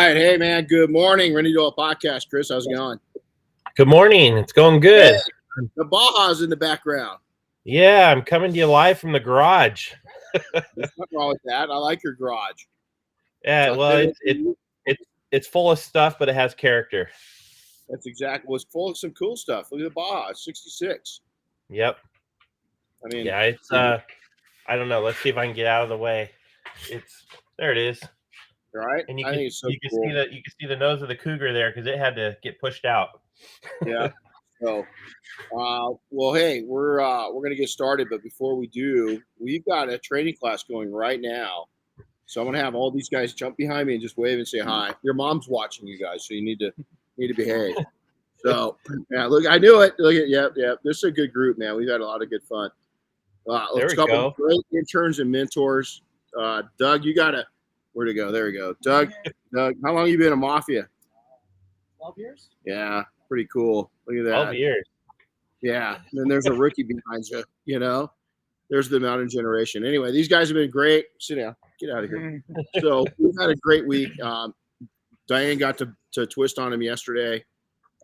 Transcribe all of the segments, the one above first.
right. Hey, man. Good morning. Renny Doyle Podcast. Chris, how's it going? Good morning. It's going good. Hey, the Baja's in the background. Yeah, I'm coming to you live from the garage. There's nothing wrong with that. I like your garage. Yeah, well, it's full of stuff, but it has character. That's exactly. Well, it's full of some cool stuff. Look at the Baja. It's 66. Yep. I mean, yeah, it's I don't know. Let's see if I can get out of the way. There it is. Right. And you I can, think it's so you can cool. see the nose of the cougar there because it had to get pushed out. Yeah. So, well, hey, we're gonna get started, but before we do, we've got a training class going right now. So I'm gonna have all these guys jump behind me and just wave and say hi. Your mom's watching you guys, so you need to behave. So yeah, look, I knew it. Look at yep. This is a good group, man. We've had a lot of good fun. Let's couple of great interns and mentors. Doug, you gotta where to go? There we go. Doug, how long have you been a Mafia? 12 years. Yeah, pretty cool. Look at that. 12 years. Yeah. And then there's a rookie behind you, you know. There's the mountain generation. Anyway, these guys have been great. Sit down. Get out of here. So we've had a great week. Diane got to twist on him yesterday.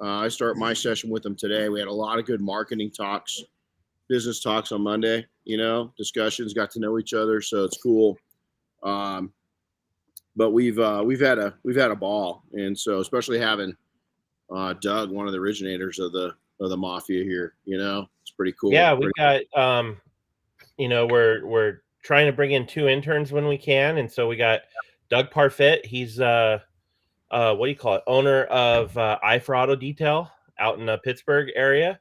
I start my session with them today. We had a lot of good marketing talks, business talks on Monday, discussions, got to know each other. So it's cool. But we've had a ball. And so especially having Doug, one of the originators of the Mafia here, it's pretty cool. Yeah, we got we're trying to bring in 2 interns when we can, and so we got Doug Parfit. He's what do you call it? Owner of I for Auto Detail out in the Pittsburgh area,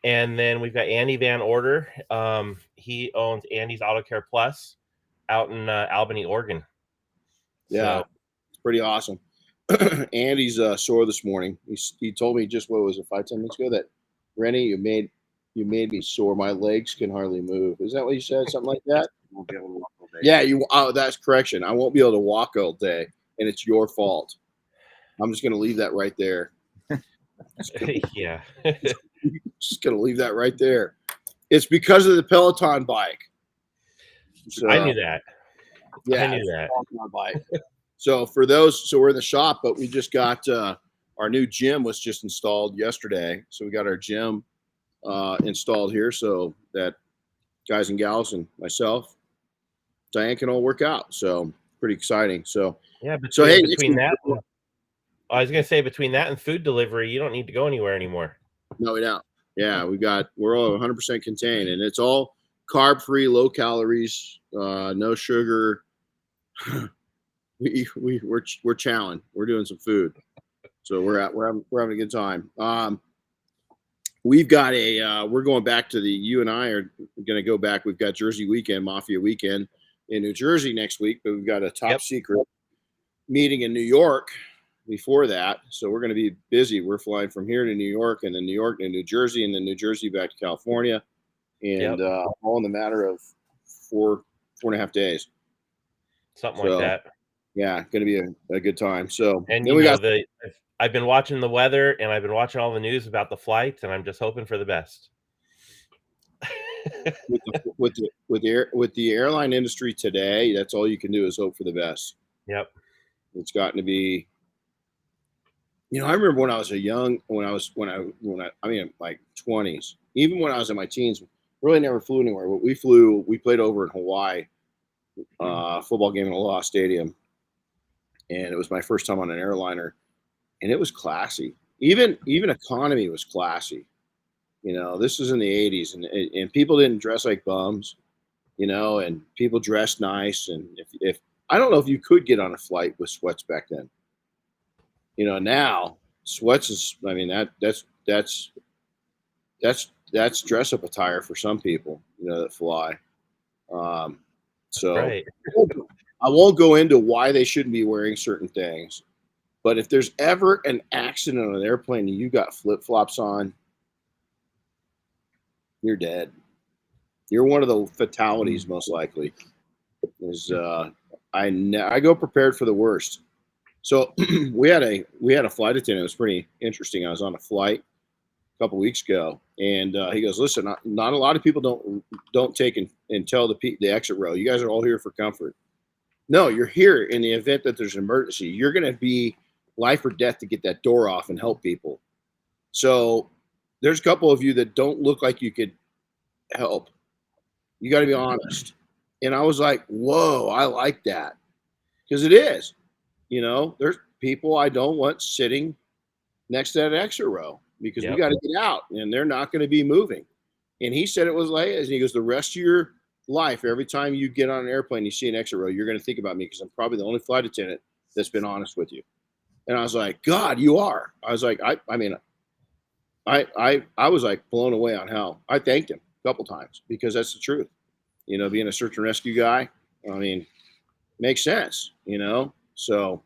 and then we've got Andy Van Order. He owns Andy's Auto Care Plus out in Albany, Oregon. Yeah, it's pretty awesome. Andy's sore this morning. He told me just 5-10 minutes ago that Renny, you made me sore. My legs can hardly move. Is that what you said? Something like that? Won't be able to walk all day. Yeah, that's correction. I won't be able to walk all day, and it's your fault. I'm just gonna leave that right there. Yeah. Just gonna leave that right there. It's because of the Peloton bike. So, I knew that. Yeah, I knew that. Peloton bike. So we're in the shop, but we just got our new gym was just installed yesterday. So we got our gym installed here so that guys and gals and myself, Diane, can all work out. So pretty exciting. So yeah, between that, I was gonna say between that and food delivery, you don't need to go anywhere anymore. No, we don't. Yeah, we're all 100% contained, and it's all carb free, low calories, no sugar. We're chowing. We're doing some food, so we're having a good time. We've got we're going back to you and I are going to go back. We've got Jersey weekend, Mafia weekend in New Jersey next week, but we've got a top secret meeting in New York before that. So we're going to be busy. We're flying from here to New York, and then New York to New Jersey, and then New Jersey back to California, and all in the matter of 4.5 days. Something like that. Yeah, going to be a good time. So, and I've been watching the weather and I've been watching all the news about the flights, and I'm just hoping for the best. with the airline industry today, that's all you can do is hope for the best. Yep. It's gotten to be. I remember when I was like 20s, even when I was in my teens, really never flew anywhere. But we played over in Hawaii, football game in Aloha Stadium. And it was my first time on an airliner, and it was classy. Even economy was classy. This was in the 80s, and people didn't dress like bums, and people dressed nice. And if I don't know if you could get on a flight with sweats back then. Now sweats is, that's dress up attire for some people, that fly. So right. I won't go into why they shouldn't be wearing certain things, but if there's ever an accident on an airplane and you got flip-flops on, you're dead. You're one of the fatalities, most likely. I go prepared for the worst. So we had a flight attendant. It was pretty interesting. I was on a flight a couple weeks ago, and he goes, "Listen, not a lot of people don't take and tell the exit row. You guys are all here for comfort. No, you're here in the event that there's an emergency. You're going to be life or death to get that door off and help people. So there's a couple of you that don't look like you could help. You got to be honest. And I was like, whoa, I like that. Because it is. There's people I don't want sitting next to that extra row because we got to get out and they're not going to be moving. And he said it was like, and he goes, the rest of your life, every time you get on an airplane, you see an exit row, you're going to think about me because I'm probably the only flight attendant that's been honest with you. And I was like, God, you are. I was like, I was like blown away on how I thanked him a couple times because that's the truth. Being a search and rescue guy, makes sense, So,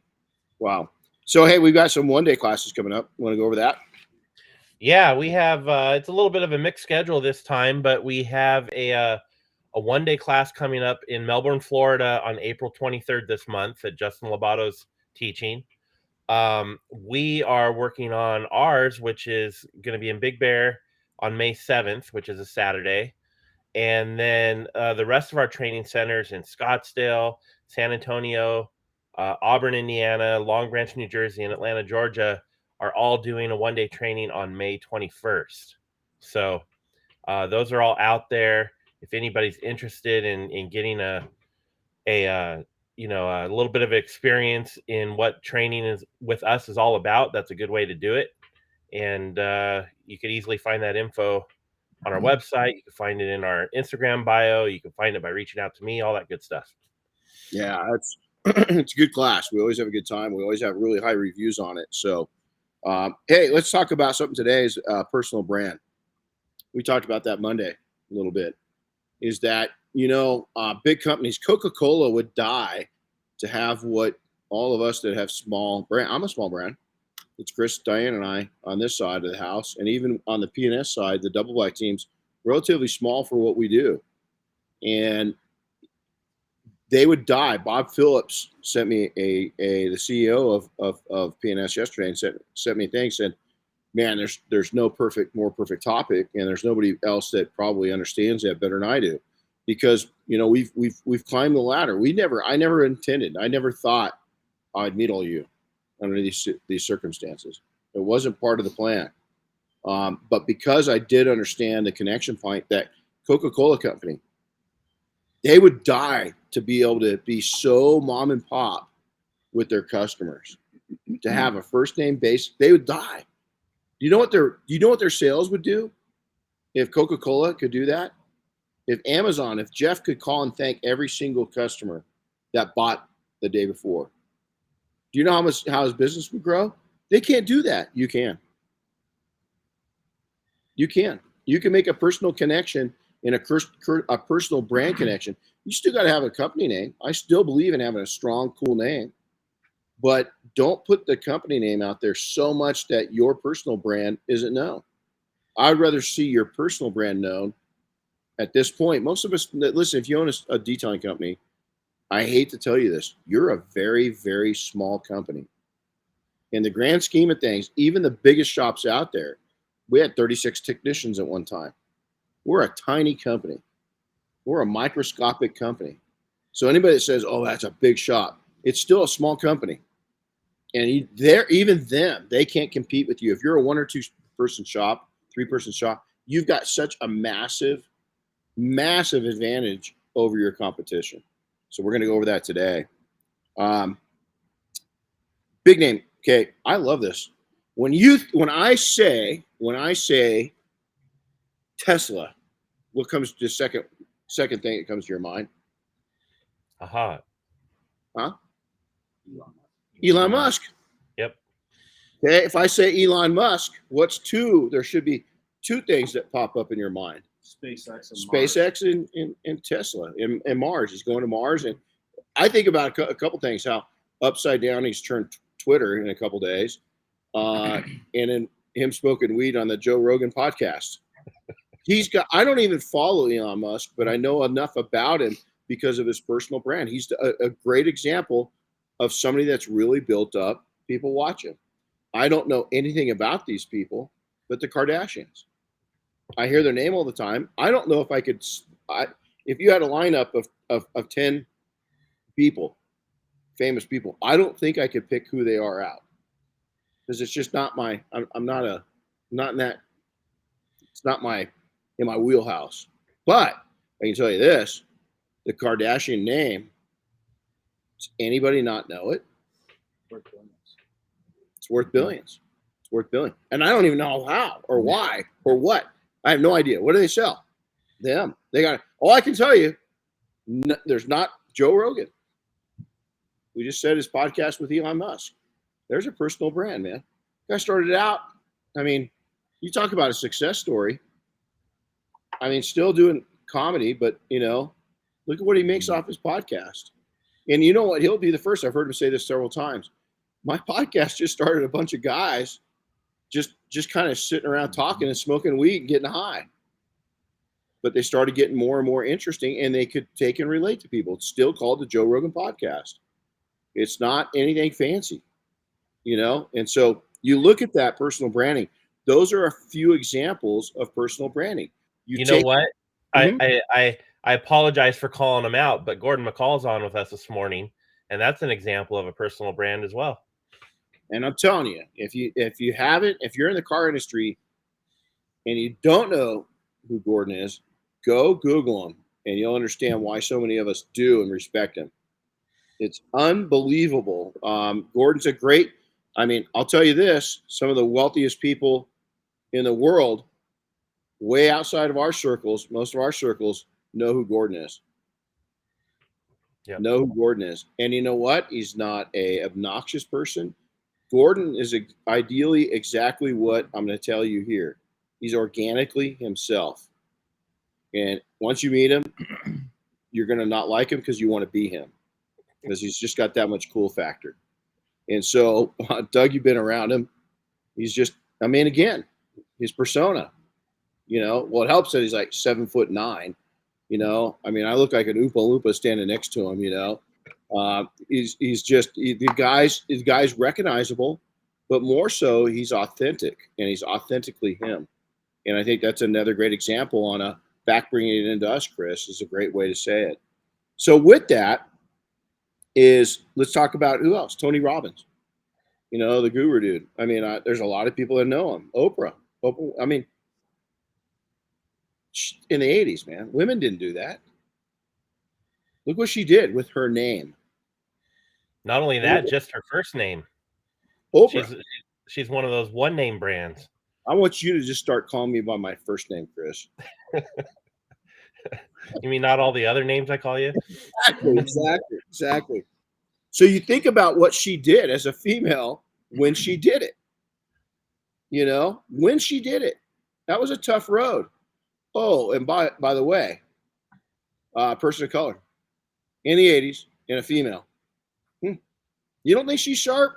wow. So, hey, we've got some one-day classes coming up. Want to go over that? Yeah, we have, it's a little bit of a mixed schedule this time, but we have a one-day class coming up in Melbourne, Florida on April 23rd this month that Justin Lobato's teaching. We are working on ours, which is going to be in Big Bear on May 7th, which is a Saturday. And then the rest of our training centers in Scottsdale, San Antonio, Auburn, Indiana, Long Branch, New Jersey, and Atlanta, Georgia are all doing a one-day training on May 21st. So those are all out there. If anybody's interested in getting a little bit of experience in what training is with us is all about, that's a good way to do it. And you could easily find that info on our website. You can find it in our Instagram bio. You can find it by reaching out to me, all that good stuff. Yeah, it's a good class. We always have a good time. We always have really high reviews on it. So, hey, let's talk about something today is personal brand. We talked about that Monday a little bit. Is that, big companies, Coca-Cola would die to have what all of us that have small brand. I'm a small brand. It's Chris, Diane, and I on this side of the house. And even on the P&S side, the double black team's relatively small for what we do. And they would die. Bob Phillips sent me the CEO of P&S yesterday and sent me a thing, said, man, there's no more perfect topic, and there's nobody else that probably understands that better than I do. Because, we've climbed the ladder. I never intended, I never thought I'd meet all you under these circumstances. It wasn't part of the plan. But because I did understand the connection point that Coca-Cola company, they would die to be able to be so mom and pop with their customers, to have a first name base. They would die. Do you know what their sales would do if Coca-Cola could do that? If Amazon, if Jeff could call and thank every single customer that bought the day before, do you know how his business would grow? They can't do that. You can. You can. You can make a personal connection and a personal brand connection. You still got to have a company name. I still believe in having a strong, cool name, but don't put the company name out there so much that your personal brand isn't known. I'd rather see your personal brand known at this point. Most of us, listen, if you own a detailing company, I hate to tell you this, you're a very, very small company. In the grand scheme of things, even the biggest shops out there, we had 36 technicians at one time. We're a tiny company. We're a microscopic company. So anybody that says, oh, that's a big shop, it's still a small company. And even them, they can't compete with you. If you're a 1 or 2 person shop, 3 person shop, you've got such a massive advantage over your competition. So we're going to go over that today. Big name. Okay. I love this. When I say Tesla, what comes to the second thing that comes to your mind? Aha. Huh? Elon Musk. Yep. Okay. If I say Elon Musk, there should be 2 things that pop up in your mind. SpaceX and Tesla and Mars. He's going to Mars. And I think about a couple things, how upside down he's turned Twitter in a couple days. And then him smoking weed on the Joe Rogan podcast. I don't even follow Elon Musk, but I know enough about him because of his personal brand. He's a great example of somebody that's really built up. People watch him. I don't know anything about these people, but the Kardashians. I hear their name all the time. I don't know if I could, if you had a lineup of 10 people famous people. I don't think I could pick who they are out because it's just not my. I'm not in that. It's not in my wheelhouse. But I can tell you this: the Kardashian name. Does anybody not know it? It's worth billions. It's worth billions. And I don't even know how or why or what. I have no idea. What do they sell? Them. They got it. All I can tell you, there's not Joe Rogan. We just said his podcast with Elon Musk. There's a personal brand, man. Guy started out. I mean, you talk about a success story. I mean, still doing comedy, but look at what he makes off his podcast. And you know what? He'll be the first. I've heard him say this several times. My podcast just started a bunch of guys just kind of sitting around talking and smoking weed and getting high. But they started getting more and more interesting, and they could take and relate to people. It's still called the Joe Rogan Podcast. It's not anything fancy, And so you look at that personal branding. Those are a few examples of personal branding. You know what? Mhm. I apologize for calling him out, but Gordon McCall's on with us this morning, and that's an example of a personal brand as well. And I'm telling you, if you haven't, if you're in the car industry and you don't know who Gordon is, go Google him, and you'll understand why so many of us do and respect him. It's unbelievable. Gordon's a great. I mean, I'll tell you this: some of the wealthiest people in the world, way outside of our circles, most of our circles, know who Gordon is. Yep. Know who Gordon is. And you know what? He's not a obnoxious person. Gordon is ideally exactly what I'm going to tell you here. He's organically himself. And once you meet him, you're going to not like him because you want to be him, because he's just got that much cool factor. And so, Doug, you've been around him. He's just, I mean, again, his persona, well, it helps that he's like 7'9". I mean, I look like an Oompa Loompa standing next to him, he's just, the guy's recognizable, but more so he's authentic, and he's authentically him. And I think that's another great example on a back bringing it into us, Chris, is a great way to say it. So with that let's talk about who else? Tony Robbins, the guru dude. I mean, there's a lot of people that know him. Oprah, I mean, in the 80s, man, women didn't do that. Look what she did with her name. Not only that, just her first name. Oprah. She's one of those one name brands. I want you to just start calling me by my first name, Chris. You mean not all the other names I call you? Exactly. So you think about what she did as a female when she did it. When she did it, that was a tough road. Oh, and by the way, person of color in the 80s and a female. You don't think she's sharp?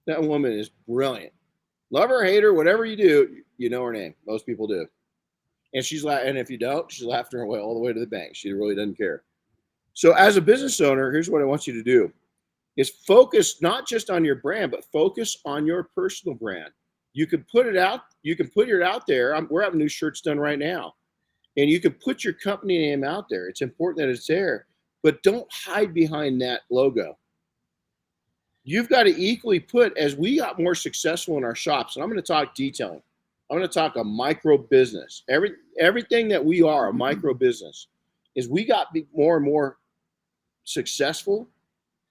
That woman is brilliant. Love her, hate her, whatever you do, you know her name. Most people do. And and if you don't, she's laughing her way all the way to the bank. She really doesn't care. So as a business owner, here's what I want you to do: is focus not just on your brand, but focus on your personal brand. You can put it out. You can put it out there. We're having new shirts done right now, and you can put your company name out there. It's important that it's there, but don't hide behind that logo. You've got to equally put, as we got more successful in our shops, and I'm going to talk detailing. I'm going to talk a micro business. Everything that we are, a micro business, is we got more and more successful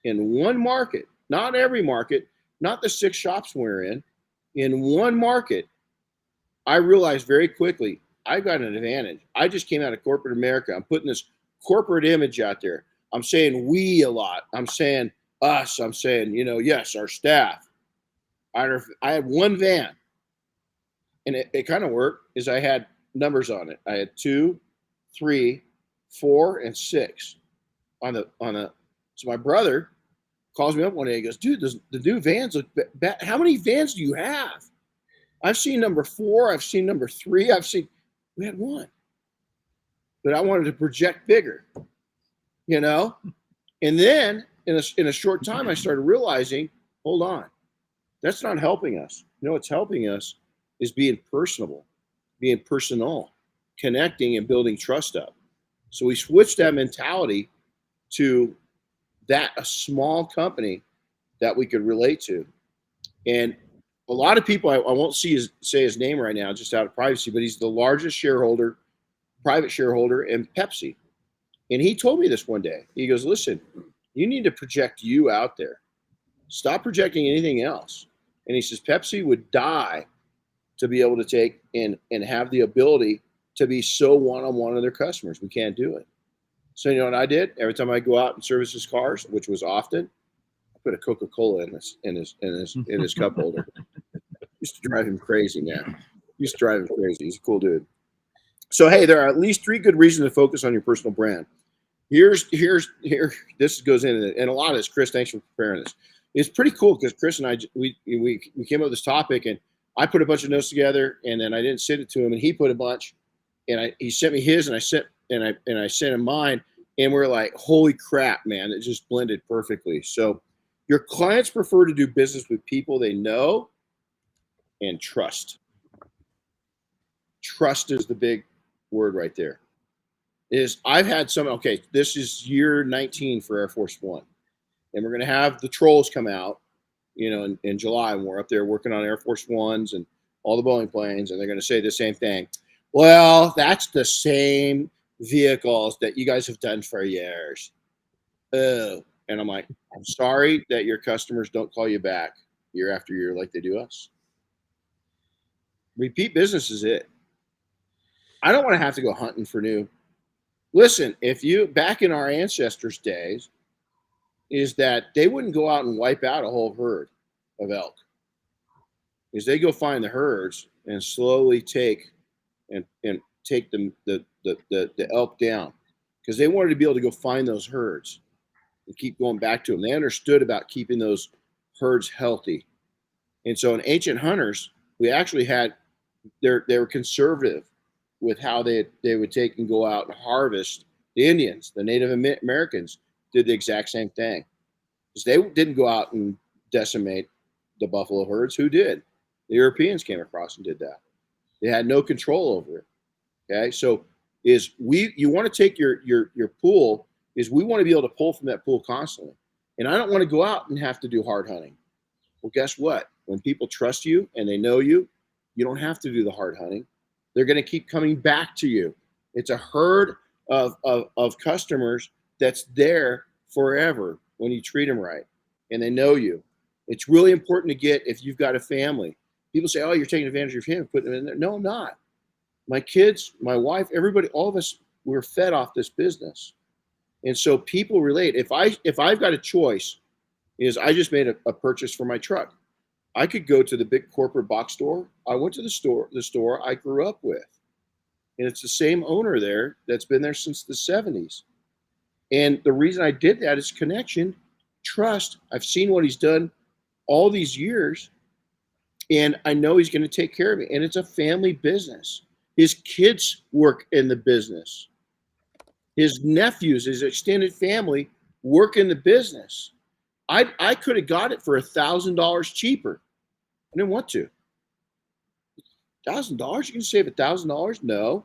in one market, not every market, not the 6 shops we're in one market. I realized very quickly, I got an advantage. I just came out of corporate America. I'm putting this corporate image out there. I'm saying we a lot. I'm saying us. I'm saying, yes, our staff. I had one van, and it kind of worked, is I had numbers on it. I had 2, 3, 4, and 6 on the. So my brother calls me up one day. He goes, dude, the new vans look bad. How many vans do you have? I've seen number 4. I've seen number 3. We had 1. But I wanted to project bigger, And then in a short time, I started realizing, hold on, that's not helping us. What's helping us is being personable, being personal, connecting and building trust up. So we switched that mentality to a small company that we could relate to. And a lot of people, I won't say his name right now, just out of privacy, but he's the largest private shareholder in Pepsi. And he told me this one day. He goes, listen, you need to project you out there. Stop projecting anything else. And he says, Pepsi would die to be able to take and have the ability to be so one-on-one with their customers. We can't do it. So you know what I did? Every time I go out and service his cars, which was often, I put a Coca-Cola in his cup holder. Used to drive him crazy, man. Used to drive him crazy. He's a cool dude. So hey, there are at least 3 good reasons to focus on your personal brand. Here. This goes in, and a lot of this, Chris. Thanks for preparing this. It's pretty cool because Chris and I we came up with this topic, and I put a bunch of notes together, and then I didn't send it to him, and he put a bunch, and he sent me his, and I sent him mine, and we're like, holy crap, man! It just blended perfectly. So, your clients prefer to do business with people they know and trust. Trust is the big word right there. I've had some, okay, this is year 19 for Air Force One. And we're going to have the trolls come out, in July, when we're up there working on Air Force Ones and all the Boeing planes, and they're going to say the same thing. Well, that's the same vehicles that you guys have done for years. Oh, and I'm like, I'm sorry that your customers don't call you back year after year like they do us. Repeat business is it. I don't want to have to go hunting for new. Listen, back in our ancestors' days, is that they wouldn't go out and wipe out a whole herd of elk. Is they go find the herds and slowly take the elk down, because they wanted to be able to go find those herds and keep going back to them. They understood about keeping those herds healthy. And so in ancient hunters, we actually had, they were conservative with how they would take and go out and harvest. The Indians, the Native Americans, did the exact same thing. Because they didn't go out and decimate the buffalo herds. Who did? The Europeans came across and did that. They had no control over it. Okay, so you want to take your pool, we want to be able to pull from that pool constantly. And I don't want to go out and have to do hard hunting. Well, guess what? When people trust you and they know you, you don't have to do the hard hunting. They're going to keep coming back to you. It's a herd of customers that's there forever when you treat them right and they know you. It's really important to get, if you've got a family. People say, oh, you're taking advantage of your family, putting them in there. No, I'm not. My kids, my wife, everybody, all of us, we're fed off this business. And so people relate. If I've got a choice, I just made a purchase for my truck. I could go to the big corporate box store. I went to the store I grew up with. And it's the same owner there that's been there since the 70s. And the reason I did that is connection, trust. I've seen what he's done all these years, and I know he's going to take care of me. And it's a family business. His kids work in the business. His nephews, his extended family work in the business. I could have got it for $1,000 cheaper. I didn't want to. $1,000? You can save $1,000? No.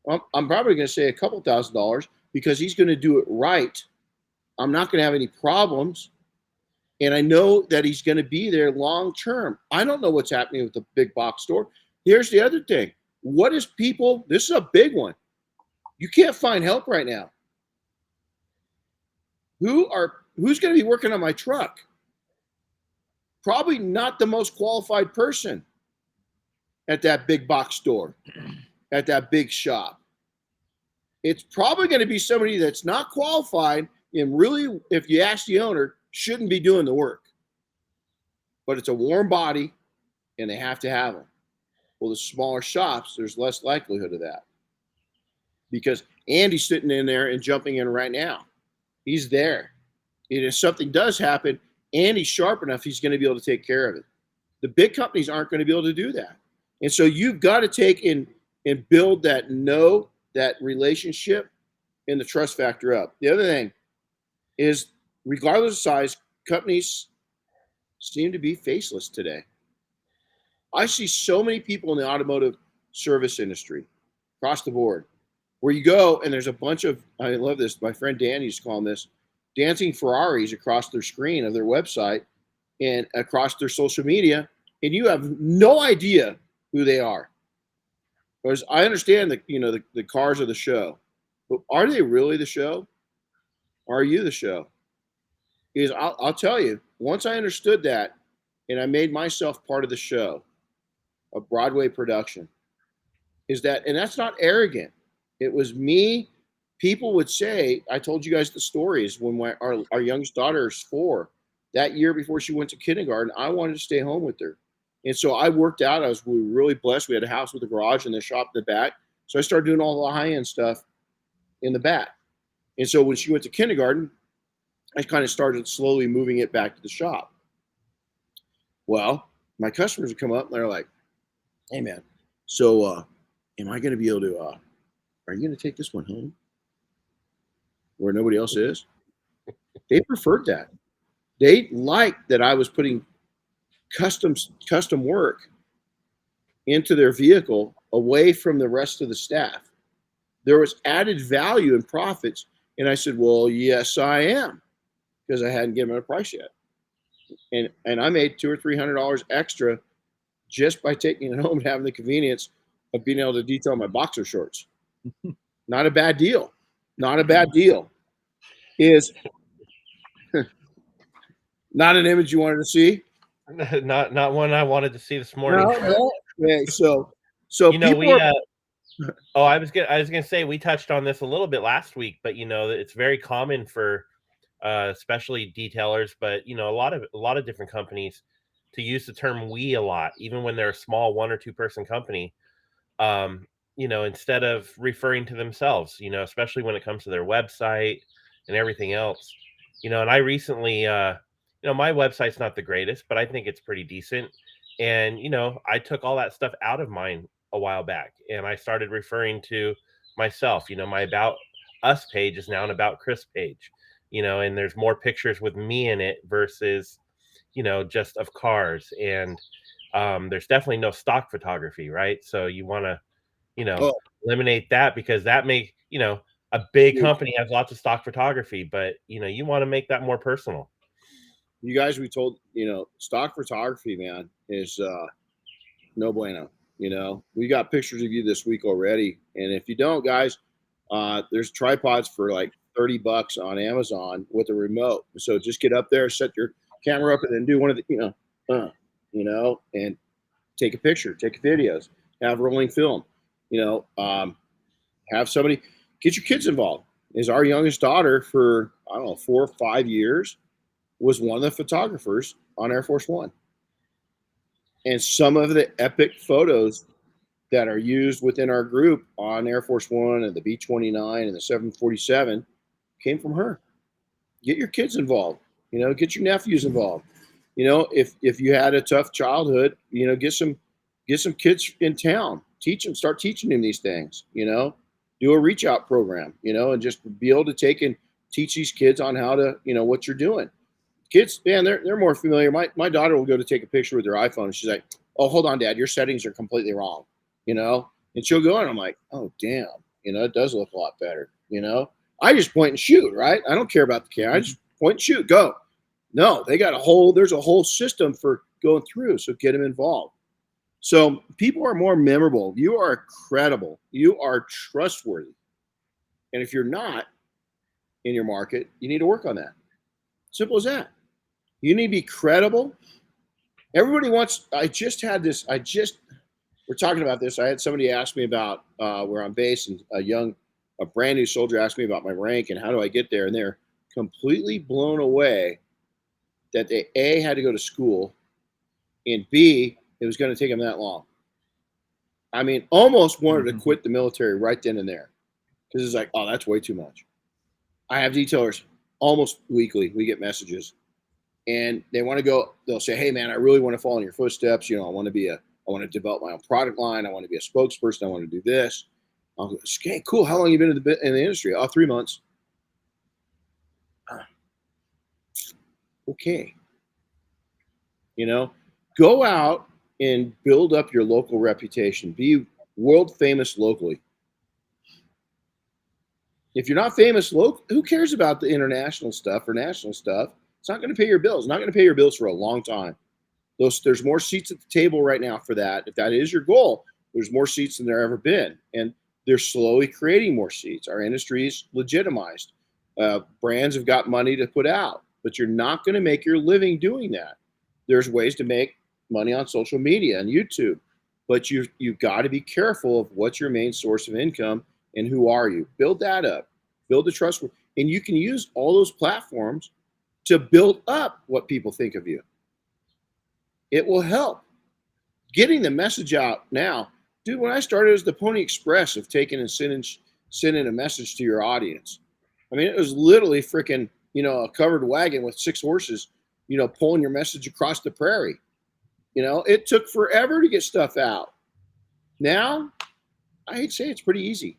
I'm probably going to say a couple $1,000 because he's going to do it right. I'm not going to have any problems. And I know that he's going to be there long term. I don't know what's happening with the big box store. Here's the other thing. This is a big one. You can't find help right now. Who's going to be working on my truck? Probably not the most qualified person at that big box store, at that big shop. It's probably going to be somebody that's not qualified and really, if you ask the owner, shouldn't be doing the work. But it's a warm body and they have to have them. Well, the smaller shops, there's less likelihood of that. Because Andy's sitting in there and jumping in right now. He's there. And if something does happen, Andy's sharp enough, he's going to be able to take care of it. The big companies aren't going to be able to do that. And so you've got to take and build that relationship and the trust factor up. The other thing is, regardless of size, companies seem to be faceless today. I see so many people in the automotive service industry across the board where you go and there's a bunch of, I love this, my friend Danny used to call them this, dancing Ferraris across their screen of their website and across their social media, and you have no idea who they are. Because I understand that, the cars are the show, but are they really the show? Are you the show? Because I'll tell you, once I understood that, and I made myself part of the show, a Broadway production, and that's not arrogant. It was me. People would say, I told you guys the stories when our youngest daughter is 4. That year before she went to kindergarten, I wanted to stay home with her. And so I worked out. We were really blessed. We had a house with a garage and the shop in the back. So I started doing all the high-end stuff in the back. And so when she went to kindergarten, I kind of started slowly moving it back to the shop. Well, my customers would come up and they're like, hey, man, so am I going to be able to, are you going to take this one home where nobody else is? They preferred that. They liked that I was putting custom work into their vehicle away from the rest of the staff. There was added value and profits. And I said, well, yes, I am, because I hadn't given it a price yet. And I made $200 or $300 extra just by taking it home and having the convenience of being able to detail my boxer shorts. Not a bad deal. Not a bad deal. Is not an image you wanted to see. Not one I wanted to see this morning. No. Yeah, so I was gonna say we touched on this a little bit last week, but it's very common for especially detailers, but a lot of different companies to use the term we a lot, even when they're a small 1 or 2 person company. Instead of referring to themselves, especially when it comes to their website and everything else. And I recently my website's not the greatest, but I think it's pretty decent. And I took all that stuff out of mine a while back, and I started referring to myself. My About Us page is now an About Chris page, and there's more pictures with me in it versus just of cars. And there's definitely no stock photography, right? So you want to eliminate that, because that makes a big company has lots of stock photography, but you want to make that more personal. You guys, we told, stock photography, man, is no bueno. We got pictures of you this week already. And if you don't, guys, there's tripods for like $30 on Amazon with a remote. So just get up there, set your camera up, and then do one of the, and take a picture, take videos, have rolling film, have somebody, get your kids involved. Is our youngest daughter for, 4 or 5 years was one of the photographers on Air Force One. And some of the epic photos that are used within our group on Air Force One and the B-29 and the 747 came from her. Get your kids involved, get your nephews involved. If you had a tough childhood, get some kids in town, start teaching them these things, do a reach out program, and just be able to take and teach these kids on how to, what you're doing. Kids, man, they're more familiar. My daughter will go to take a picture with her iPhone, and she's like, oh, hold on, Dad, your settings are completely wrong, and she'll go, and I'm like, oh, damn, it does look a lot better, I just point and shoot, right? I don't care about the camera. I just point and shoot, go. No, there's a whole system for going through, so get them involved. So people are more memorable. You are credible. You are trustworthy. And if you're not in your market, you need to work on that. Simple as that. You need to be credible. Everybody wants, we're talking about this. I had somebody ask me about where I'm based, and a brand new soldier asked me about my rank and how do I get there. And they're completely blown away that they A, had to go to school, and B, it was going to take them that long. I mean, almost wanted to quit the military right then and there, because it's like, oh, that's way too much. I have detailers almost weekly. We get messages, and they want to go. They'll say, hey, man, I really want to follow in your footsteps. I want to develop my own product line. I want to be a spokesperson. I want to do this. I'll go, okay, cool. How long have you been in the industry? 3 months. Okay. Go out and build up your local reputation. Be world famous locally. If you're not famous local, who cares about the international stuff or national stuff? It's not going to pay your bills. Not going to pay your bills for a long time. There's more seats at the table right now for that. If that is your goal, there's more seats than there ever been. And they're slowly creating more seats. Our industry is legitimized. Brands have got money to put out, but you're not going to make your living doing that. There's ways to make money on social media and YouTube, but you've got to be careful of what's your main source of income and who are you. Build that up. Build the trust. And you can use all those platforms to build up what people think of you. It will help. Getting the message out now. Dude, when I started, it was the Pony Express of taking and sending a message to your audience. I mean, it was literally freaking, a covered wagon with 6 horses, pulling your message across the prairie. It took forever to get stuff out. Now, I hate to say it's pretty easy.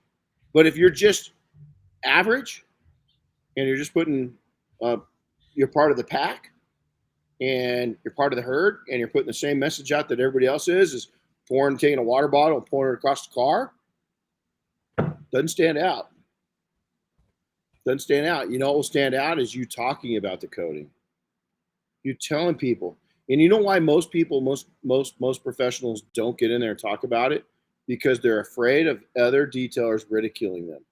But if you're just average and you're just putting, you're part of the pack and you're part of the herd and you're putting the same message out that everybody else is taking a water bottle and pouring it across the car, doesn't stand out. Doesn't stand out. What will stand out is you talking about the coding. You telling people. And you know why most people, most professionals don't get in there and talk about it? Because they're afraid of other detailers ridiculing them.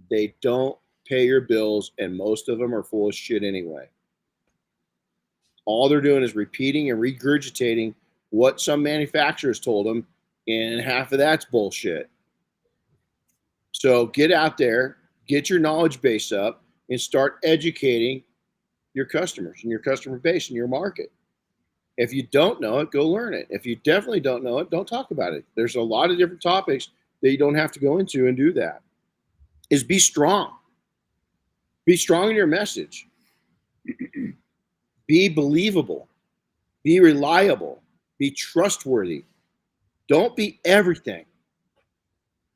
They don't pay your bills, and most of them are full of shit anyway. All they're doing is repeating and regurgitating what some manufacturers told them, and half of that's bullshit. So get out there, get your knowledge base up, and start educating your customers and your customer base and your market. If you don't know it, go learn it. If you definitely don't know it, don't talk about it. There's a lot of different topics that you don't have to go into and do that. Is be strong. Be strong in your message. Be believable. Be reliable. Be trustworthy. Don't be everything.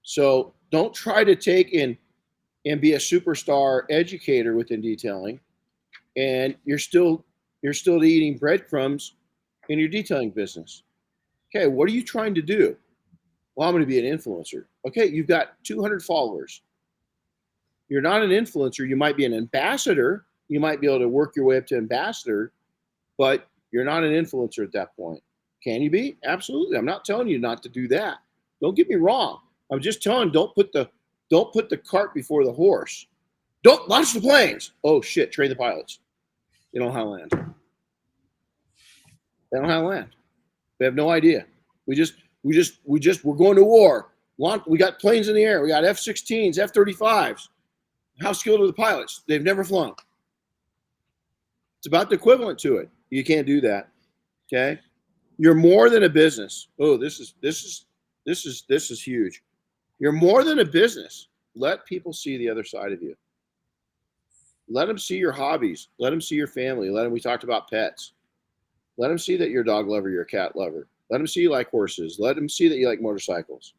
So don't try to take in and be a superstar educator within detailing, and you're still eating breadcrumbs in your detailing business. Okay, what are you trying to do? Well, I'm going to be an influencer. Okay, you've got 200 followers. You're not an influencer. You might be an ambassador. You might be able to work your way up to ambassador, but you're not an influencer at that point. Can you be? Absolutely. I'm not telling you not to do that. Don't get me wrong. I'm just telling, don't put the cart before the horse. Don't launch the planes. Oh shit, train the pilots. They don't know how to land. They don't know how to land. They have no idea. We're going to war. We got planes in the air. We got F-16s, F-35s. How skilled are the pilots? They've never flown. It's about the equivalent to it. You can't do that. Okay? You're more than a business. Oh, this is huge. You're more than a business. Let people see the other side of you. Let them see your hobbies. Let them see your family. We talked about pets. Let them see that you're a dog lover, you're a cat lover. Let them see you like horses. Let them see that you like motorcycles.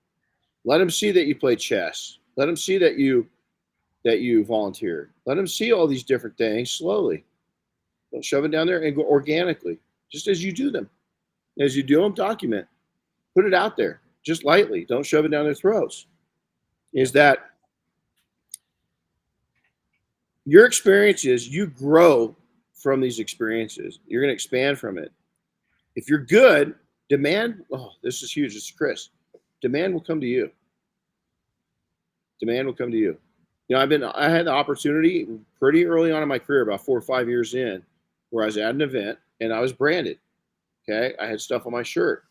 Let them see that you play chess. Let them see that you volunteer. Let them see all these different things slowly. Don't shove it down there, and go organically, just as you do them. As you do them, document. Put it out there, just lightly. Don't shove it down their throats. Is that your experiences, you grow from these experiences. You're going to expand from it. If you're good, demand, this is huge. This is Chris. Demand will come to you. Demand will come to you. I had the opportunity pretty early on in my career, about 4 or 5 years in, where I was at an event and I was branded. Okay. I had stuff on my shirt.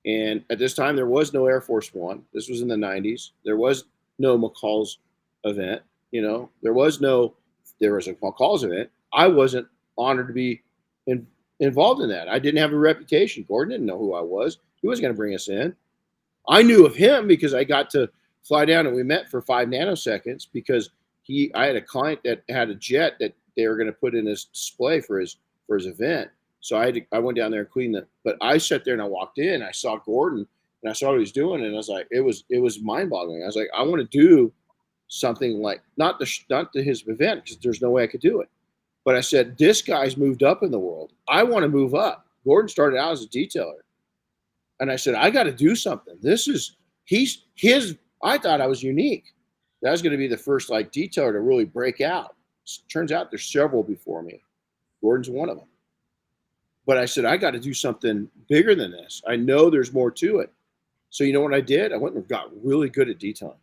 And at this time, there was no Air Force One. This was in the 90s. There was no McCall's event. There was a McCall's event. I wasn't honored to be involved in that. I didn't have a reputation. Gordon didn't know who I was. He wasn't going to bring us in. I knew of him because I got to fly down and we met for 5 nanoseconds because I had a client that had a jet that they were going to put in his display for his event. So I went down there and cleaned it. But I sat there and I walked in. I saw Gordon and I saw what he was doing, and I was like, it was mind boggling. I was like, I want to do something like not to his event because there's no way I could do it. But I said, this guy's moved up in the world. I want to move up. Gordon started out as a detailer, and I said, I got to do something. I thought I was unique. That was going to be the first like detailer to really break out. Turns out there's several before me. Gordon's one of them. But I said, I got to do something bigger than this. I know there's more to it. So you know what I did? I went and got really good at detailing.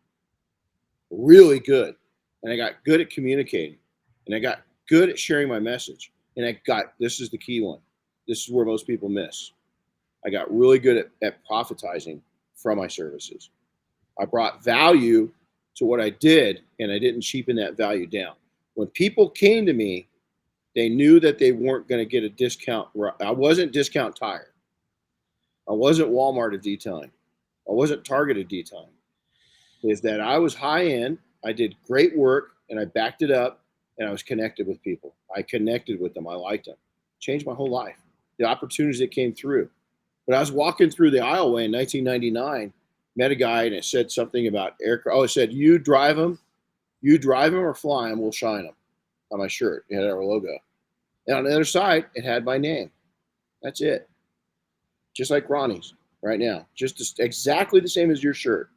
Really good. And I got good at communicating. And I got good at sharing my message. And this is the key one. This is where most people miss. I got really good at profitizing from my services. I brought value to what I did, and I didn't cheapen that value down. When people came to me, they knew that they weren't going to get a discount. I wasn't Discount Tire. I wasn't Walmart of detailing. I wasn't Target of detailing. Is that I was high end, I did great work, and I backed it up, and I was connected with people. I connected with them. I liked them. Changed my whole life. The opportunities that came through. But I was walking through the aisleway in 1999, met a guy, and it said something about aircraft. Oh, it said, you drive them or fly them, we'll shine them, on my shirt. It had our logo. And on the other side, it had my name. That's it. Just like Ronnie's right now. Just exactly the same as your shirt.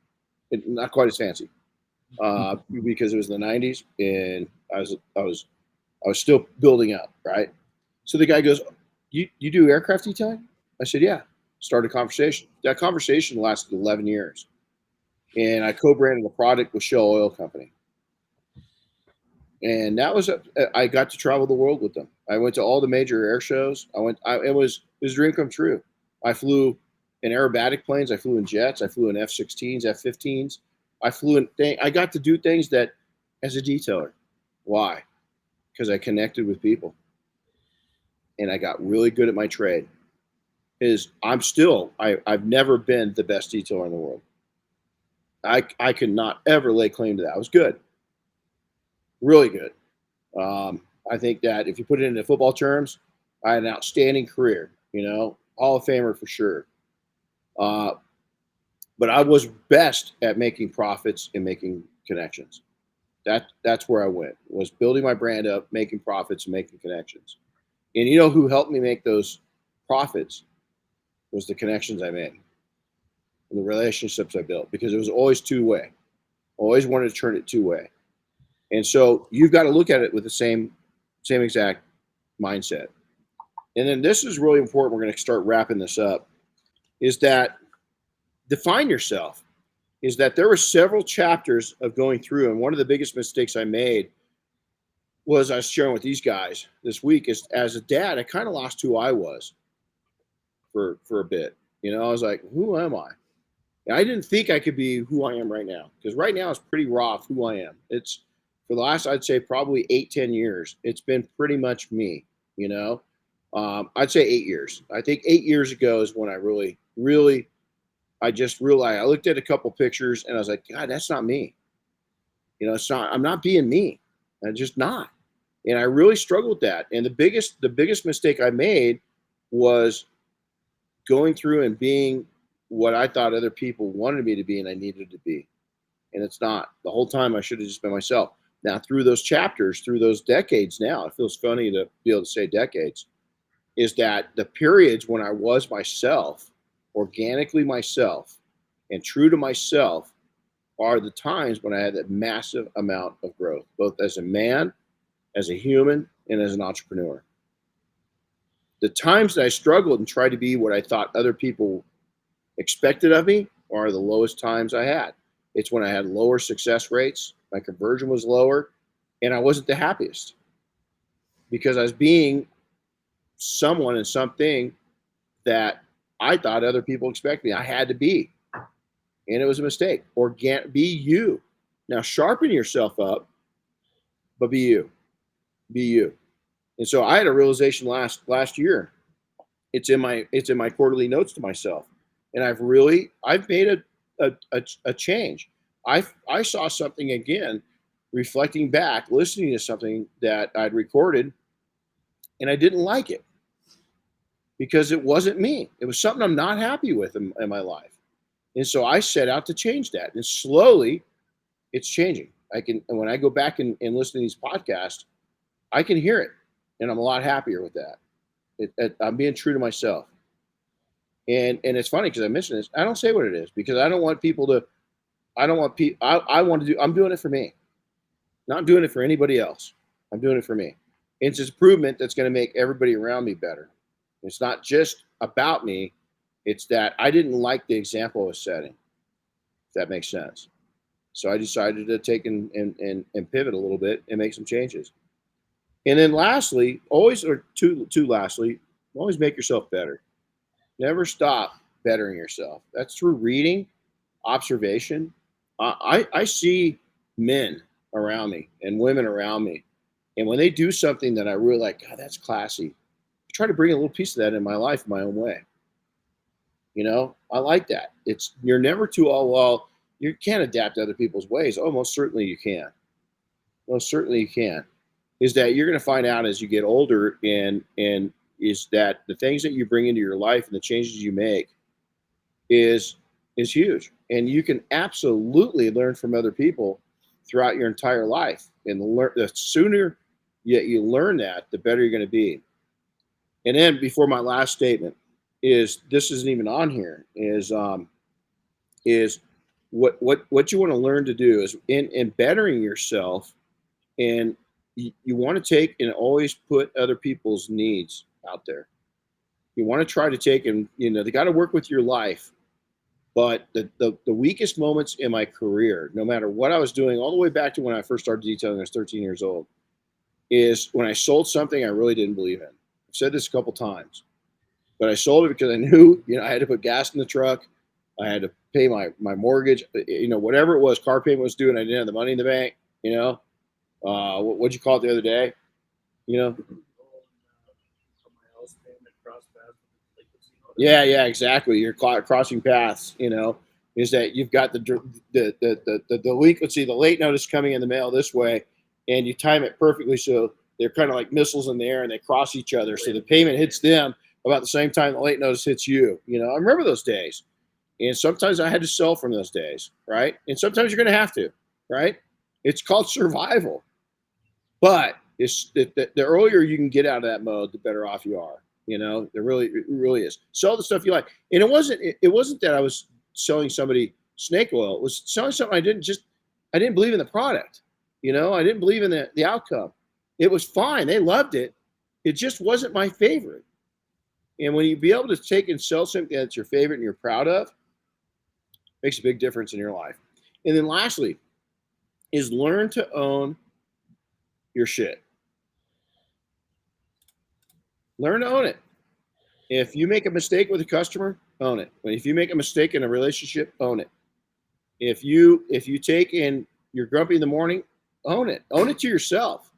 Not quite as fancy. Because it was the 90s, and I was still building up, right? So the guy goes, you do aircraft detailing? I said, yeah. Started a conversation. That conversation lasted 11 years. And I co-branded a product with Shell Oil Company. And that was, I got to travel the world with them. I went to all the major air shows. It was a dream come true. I flew in aerobatic planes. I flew in jets. I flew in F-16s, F-15s. I got to do things that as a detailer. Why? Because I connected with people. And I got really good at my trade. I've never been the best detailer in the world. I could not ever lay claim to that. I was good. Really good. I think that if you put it into football terms, I had an outstanding career, Hall of Famer for sure. But I was best at making profits and making connections. That's where I went, was building my brand up, making profits and making connections. And you know who helped me make those profits? Was the connections I made and the relationships I built, because it was always two-way. Always wanted to turn it two-way. And so you've got to look at it with the same exact mindset. And then this is really important. We're going to start wrapping this up, is that define yourself. Is that there were several chapters of going through, and one of the biggest mistakes I made was, I was sharing with these guys this week, is as a dad, I kind of lost who I was for a bit. I was like, who am I? And I didn't think I could be who I am right now, because right now it's pretty raw of who I am. It's for the last, I'd say probably 8-10 years. It's been pretty much me, I'd say 8 years. I think 8 years ago is when I really, I just realized, I looked at a couple pictures and I was like, God, that's not me. It's not, I'm not being me. I'm just not. And I really struggled with that. And the biggest mistake I made was going through and being what I thought other people wanted me to be and I needed to be. And it's not. The whole time I should have just been myself. Now, through those chapters, through those decades now, it feels funny to be able to say decades, is that the periods when I was myself, organically myself, and true to myself, are the times when I had that massive amount of growth, both as a man, as a human, and as an entrepreneur. The times that I struggled and tried to be what I thought other people expected of me are the lowest times I had. It's when I had lower success rates, my conversion was lower, and I wasn't the happiest because I was being someone and something that I thought other people expected me. I had to be, and it was a mistake. Be you. Now sharpen yourself up, but be you. Be you. And so I had a realization last year. It's in my quarterly notes to myself, and I've made a change. I saw something again, reflecting back, listening to something that I'd recorded, and I didn't like it because it wasn't me. It was something I'm not happy with in my life, and so I set out to change that. And slowly, it's changing. And when I go back and listen to these podcasts, I can hear it, and I'm a lot happier with that. I'm being true to myself. And it's funny because I mentioned this. I don't say what it is because I don't want people to I don't want people. I want to do. I'm doing it for me. Not doing it for anybody else. I'm doing it for me. It's an improvement that's going to make everybody around me better. It's not just about me. It's that I didn't like the example I was setting. If that makes sense. So I decided to take and pivot a little bit and make some changes. And then lastly, always lastly, always make yourself better. Never stop bettering yourself. That's through reading, observation. I see men around me and women around me, and when they do something that I really like, God, that's classy. I try to bring a little piece of that in my life, my own way. I like that. You're never too well. You can't adapt to other people's ways. Oh, most certainly you can. Most certainly you can. Is that you're going to find out as you get older, and is that the things that you bring into your life and the changes you make is huge, and you can absolutely learn from other people throughout your entire life. And the sooner you learn that, the better you're going to be. And then before my last statement is, this isn't even on here, is what you want to learn to do is in bettering yourself, and you want to take and always put other people's needs out there. You want to try to take and, they got to work with your life. But the weakest moments in my career, no matter what I was doing, all the way back to when I first started detailing, I was 13 years old, is when I sold something I really didn't believe in. I've said this a couple times, but I sold it because I knew, I had to put gas in the truck. I had to pay my mortgage, whatever it was, car payment was due, and I didn't have the money in the bank, what'd you call it the other day? Yeah, exactly. You're crossing paths, is that you've got the delinquency, the late notice coming in the mail this way, and you time it perfectly so they're kind of like missiles in the air and they cross each other. So the payment hits them about the same time the late notice hits you. I remember those days. And sometimes I had to sell from those days, right? And sometimes you're going to have to, right? It's called survival. But the earlier you can get out of that mode, the better off you are. It really is. Sell the stuff you like. And it wasn't that I was selling somebody snake oil. It was selling something I didn't believe in the product. I didn't believe in the outcome. It was fine. They loved it. It just wasn't my favorite. And when you be able to take and sell something that's your favorite and you're proud of, makes a big difference in your life. And then lastly is learn to own your shit. Learn to own it. If you make a mistake with a customer, own it. If you make a mistake in a relationship, own it. If you take and you're grumpy in the morning, own it. Own it to yourself.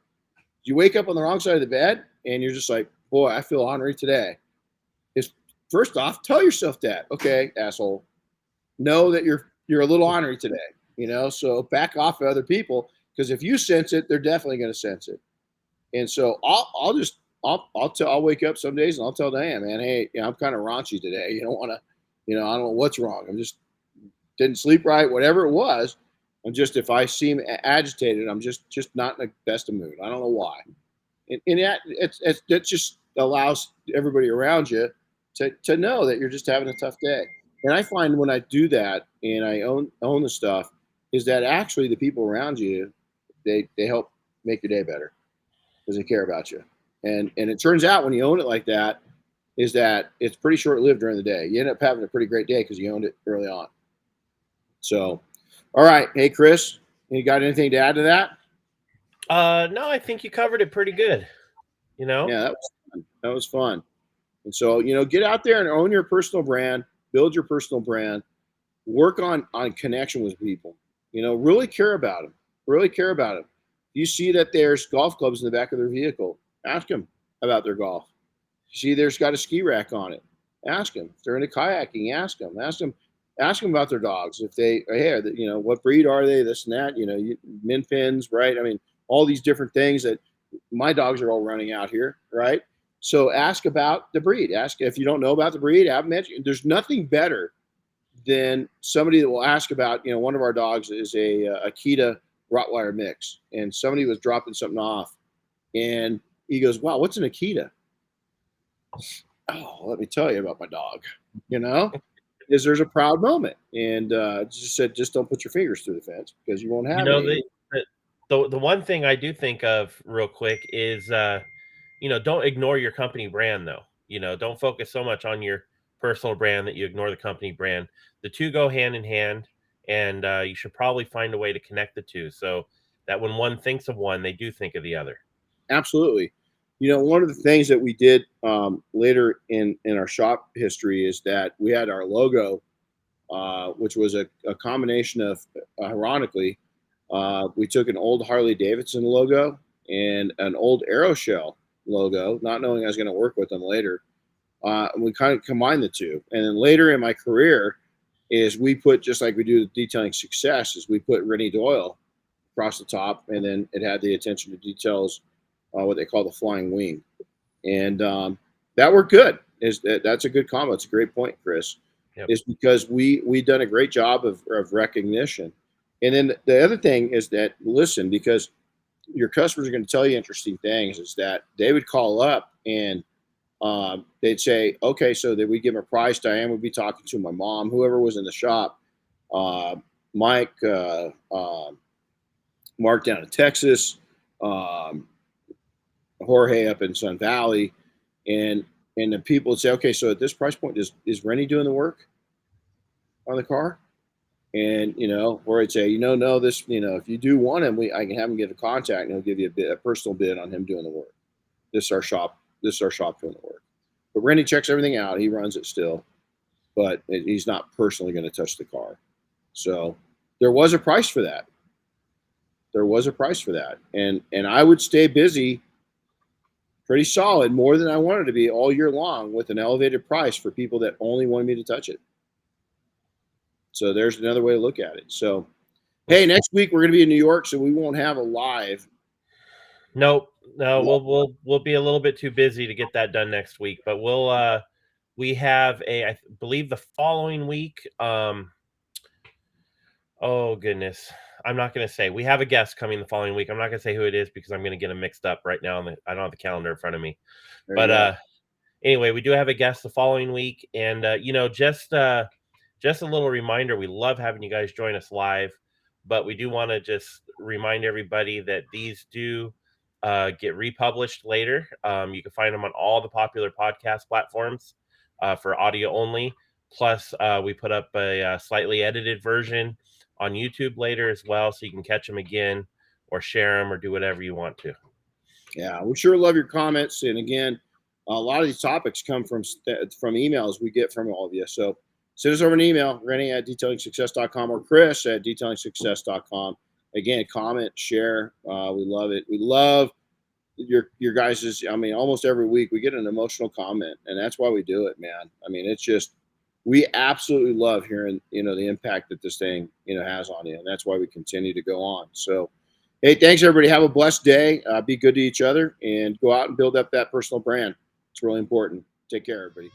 You wake up on the wrong side of the bed and you're just like, boy, I feel ornery today. First off, tell yourself that. Okay, asshole. Know that you're a little ornery today. So back off of other people, because if you sense it, they're definitely going to sense it. And so I'll wake up some days and I'll tell Diane, man, hey, I'm kind of raunchy today. You don't want to, I don't know what's wrong. I'm just didn't sleep right, whatever it was. If I seem agitated, I'm just not in the best of mood. I don't know why. And that just allows everybody around you to know that you're just having a tough day. And I find when I do that and I own the stuff, is that actually the people around you, they help make your day better because they care about you. And it turns out when you own it like that, is that it's pretty short-lived during the day. You end up having a pretty great day because you owned it early on. So, all right. Hey, Chris, you got anything to add to that? No, I think you covered it pretty good. Yeah, that was fun. And so, get out there and own your personal brand, build your personal brand, work on connection with people, really care about them, You see that there's golf clubs in the back of their vehicle, ask them about their golf. You see there's got a ski rack on it, ask them. If they're into kayaking, ask them about their dogs. If they are here, what breed are they, this and that, min pins, right? I mean, all these different things that my dogs are all running out here, right? So ask about the breed. Ask if you don't know about the breed, have them mention. There's nothing better than somebody that will ask about, one of our dogs is a Akita Rottweiler mix, and somebody was dropping something off, and he goes, wow, what's an Akita? Oh, let me tell you about my dog, is there's a proud moment, and just said, just don't put your fingers through the fence because you won't have You know, any. the one thing I do think of real quick is, don't ignore your company brand though. Don't focus so much on your personal brand that you ignore the company brand. The two go hand in hand, and you should probably find a way to connect the two so that when one thinks of one, they do think of the other. Absolutely. One of the things that we did later in our shop history is that we had our logo, which was a combination of, ironically, we took an old Harley Davidson logo and an old Aeroshell logo, not knowing I was going to work with them later. And we kind of combined the two. And then later in my career is we put, just like we do with Detailing Success, is we put Renny Doyle across the top, and then it had the attention to details, what they call the flying wing. And that worked good. That's a good combo. It's a great point, Chris. Yep. Is because we've done a great job of recognition. And then the other thing is that, listen, because your customers are going to tell you interesting things, is that they would call up and they'd say, okay, so that we give them a price. Diane would be talking to my mom, whoever was in the shop, Mike, Mark down in Texas, Jorge up in Sun Valley, and the people would say, okay, so at this price point, is Renny doing the work on the car? And or I'd say, no, this, if you do want him, I can have him get a contact, and he'll give you a personal bid on him doing the work. This is our shop doing the work. But Renny checks everything out. He runs it still, but he's not personally going to touch the car. So there was a price for that. And I would stay busy, pretty solid, more than I wanted to be all year long, with an elevated price for people that only wanted me to touch it. So there's another way to look at it. So, hey, next week we're going to be in New York, so we won't have a live. Nope. No, we'll be a little bit too busy to get that done next week, but we have I believe the following week. Oh goodness. I'm not going to say. We have a guest coming the following week. I'm not going to say who it is because I'm going to get them mixed up right now. I don't have the calendar in front of me. But anyway, we do have a guest the following week. And, just a little reminder, we love having you guys join us live. But we do want to just remind everybody that these do get republished later. You can find them on all the popular podcast platforms for audio only. Plus, we put up a slightly edited version on YouTube later as well, so you can catch them again or share them or do whatever you want to. Yeah, we sure love your comments. And again, a lot of these topics come from emails we get from all of you. So send us over an email, Renny@detailingsuccess.com or Chris@detailingsuccess.com. Again, comment, share. We love it. We love your guys's. I mean, almost every week we get an emotional comment, and that's why we do it, man. I mean, it's just, we absolutely love hearing, the impact that this thing, has on you. And that's why we continue to go on. So, hey, thanks everybody. Have a blessed day. Be good to each other and go out and build up that personal brand. It's really important. Take care, everybody.